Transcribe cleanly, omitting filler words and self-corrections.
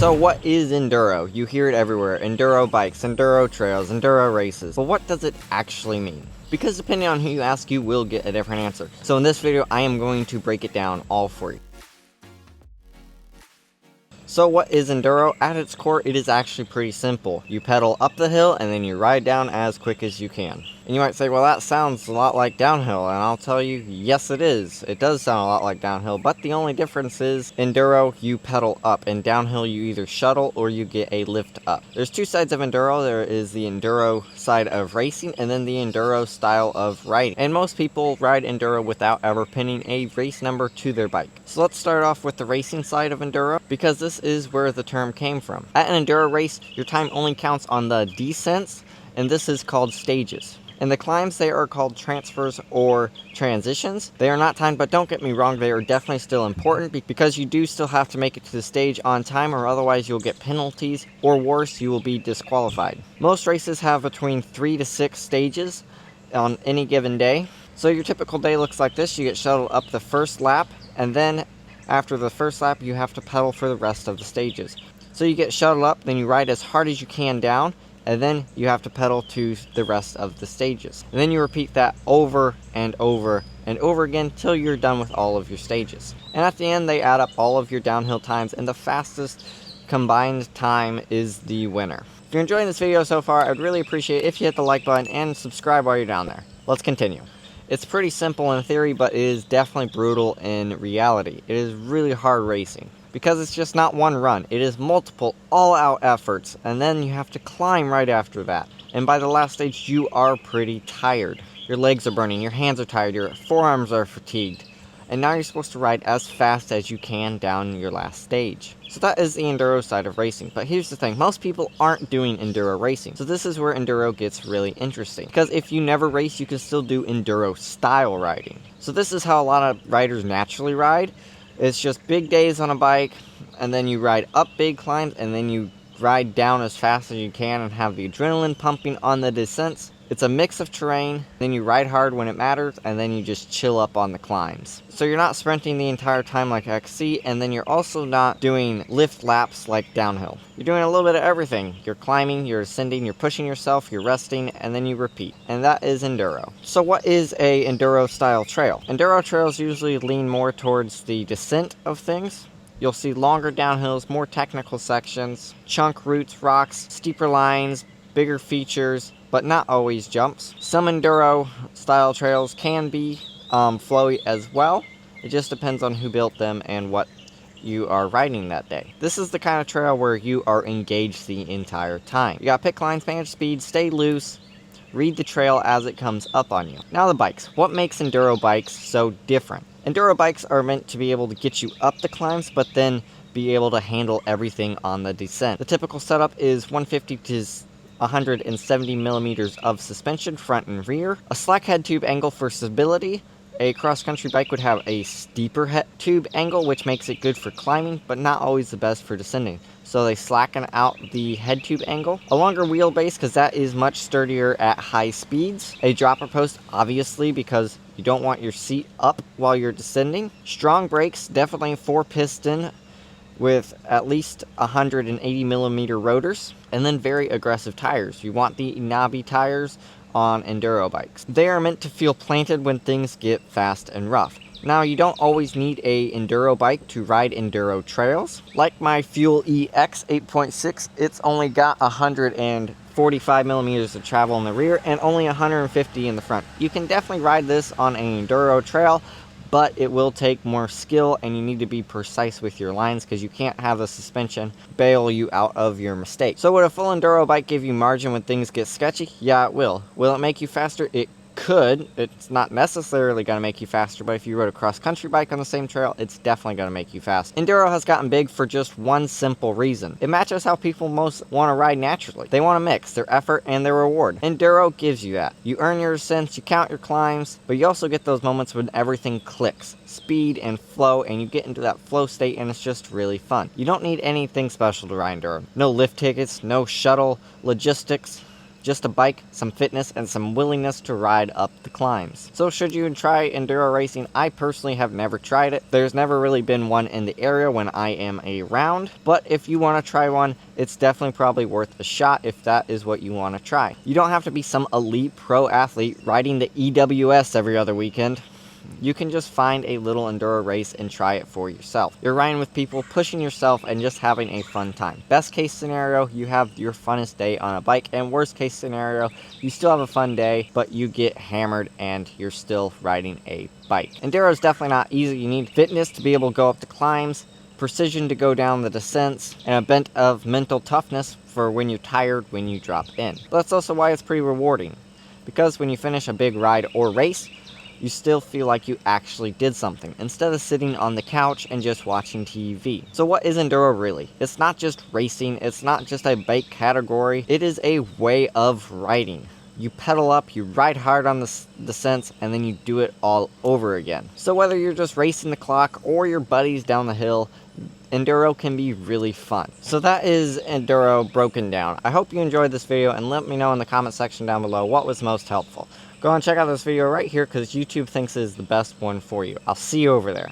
So what is Enduro? You hear it everywhere. Enduro bikes, Enduro trails, Enduro races. But what does it actually mean? Because depending on who you ask, you will get a different answer. So in this video, I am going to break it down all for you. So what is Enduro? At its core, it is actually pretty simple. You pedal up the hill and then you ride down as quick as you can. And you might say, well, that sounds a lot like downhill, and I'll tell you, yes it is. It does sound a lot like downhill, but the only difference is, Enduro, you pedal up, and downhill you either shuttle or you get a lift up. There's two sides of Enduro. There is the Enduro side of racing, and then the Enduro style of riding. And most people ride Enduro without ever pinning a race number to their bike. So let's start off with the racing side of Enduro, because this is where the term came from. At an Enduro race, your time only counts on the descents, and this is called stages. And the climbs, they are called transfers or transitions. They are not timed, but don't get me wrong, they are definitely still important because you do still have to make it to the stage on time, or otherwise you'll get penalties, or worse, you will be disqualified. Most races have between 3 to 6 stages on any given day. So your typical day looks like this. You get shuttled up the first lap, and then after the first lap, you have to pedal for the rest of the stages. So you get shuttled up, then you ride as hard as you can down, and then you have to pedal to the rest of the stages. And then you repeat that over and over and over again till you're done with all of your stages. And at the end, they add up all of your downhill times, and the fastest combined time is the winner. If you're enjoying this video so far, I'd really appreciate it if you hit the like button and subscribe while you're down there. Let's continue. It's pretty simple in theory, but it is definitely brutal in reality. It is really hard racing, because it's just not one run. It is multiple all-out efforts, and then you have to climb right after that. And by the last stage, you are pretty tired. Your legs are burning, your hands are tired, your forearms are fatigued. And now you're supposed to ride as fast as you can down your last stage. So that is the Enduro side of racing. But here's the thing, most people aren't doing Enduro racing. So this is where Enduro gets really interesting. Because if you never race, you can still do Enduro style riding. So this is how a lot of riders naturally ride. It's just big days on a bike, and then you ride up big climbs, and then you ride down as fast as you can and have the adrenaline pumping on the descents. It's a mix of terrain, then you ride hard when it matters, and then you just chill up on the climbs. So you're not sprinting the entire time like XC, and then you're also not doing lift laps like downhill. You're doing a little bit of everything. You're climbing, you're ascending, you're pushing yourself, you're resting, and then you repeat. And that is Enduro. So what is a Enduro style trail? Enduro trails usually lean more towards the descent of things. You'll see longer downhills, more technical sections, chunk routes, rocks, steeper lines, bigger features, but not always jumps. Some Enduro style trails can be flowy as well. It just depends on who built them and what you are riding that day. This is the kind of trail where you are engaged the entire time. You gotta pick lines, manage speed, stay loose, read the trail as it comes up on you. Now the bikes. What makes Enduro bikes so different? Enduro bikes are meant to be able to get you up the climbs, but then be able to handle everything on the descent. The typical setup is 150 to 170 millimeters of suspension front and rear, a slack head tube angle for stability. A cross-country bike would have a steeper head tube angle, which makes it good for climbing, but not always the best for descending. So they slacken out the head tube angle. A longer wheelbase, because that is much sturdier at high speeds. A dropper post, obviously, because you don't want your seat up while you're descending. Strong brakes, definitely 4-piston, with at least 180 millimeter rotors, and then very aggressive tires. You want the knobby tires on Enduro bikes. They are meant to feel planted when things get fast and rough. Now, you don't always need a Enduro bike to ride Enduro trails. Like my Fuel EX 8.6, it's only got 145 millimeters of travel in the rear and only 150 in the front. You can definitely ride this on an Enduro trail, but it will take more skill, and you need to be precise with your lines because you can't have the suspension bail you out of your mistake. So would a full Enduro bike give you margin when things get sketchy? Yeah, it will. Will it make you faster? It could. It's not necessarily going to make you faster, but if you rode a cross-country bike on the same trail, it's definitely going to make you fast. Enduro has gotten big for just one simple reason. It matches how people most want to ride naturally. They want to mix their effort and their reward. Enduro gives you that. You earn your ascents, you count your climbs, but you also get those moments when everything clicks. Speed and flow, and you get into that flow state, and it's just really fun. You don't need anything special to ride Enduro. No lift tickets, no shuttle logistics. just a bike, some fitness, and some willingness to ride up the climbs. So should you try enduro racing? I personally have never tried it. There's never really been one in the area when I am around, but if you want to try one, it's definitely probably worth a shot if that is what you want to try. You don't have to be some elite pro athlete riding the EWS every other weekend. You can just find a little enduro race and try it for yourself. You're riding with people, pushing yourself, and just having a fun time. Best case scenario, you have your funnest day on a bike, and worst case scenario, you still have a fun day, but you get hammered and you're still riding a bike. Enduro is definitely not easy. You need fitness to be able to go up the climbs, precision to go down the descents, and a bent of mental toughness for when you're tired when you drop in. But that's also why it's pretty rewarding, because when you finish a big ride or race, you still feel like you actually did something, instead of sitting on the couch and just watching TV. So what is enduro really? It's not just racing, it's not just a bike category, it is a way of riding. You pedal up, you ride hard on the descents, and then you do it all over again. So whether you're just racing the clock or your buddies down the hill, enduro can be really fun. So that is enduro broken down. I hope you enjoyed this video, and let me know in the comment section down below what was most helpful. Go and check out this video right here because YouTube thinks it is the best one for you. I'll see you over there.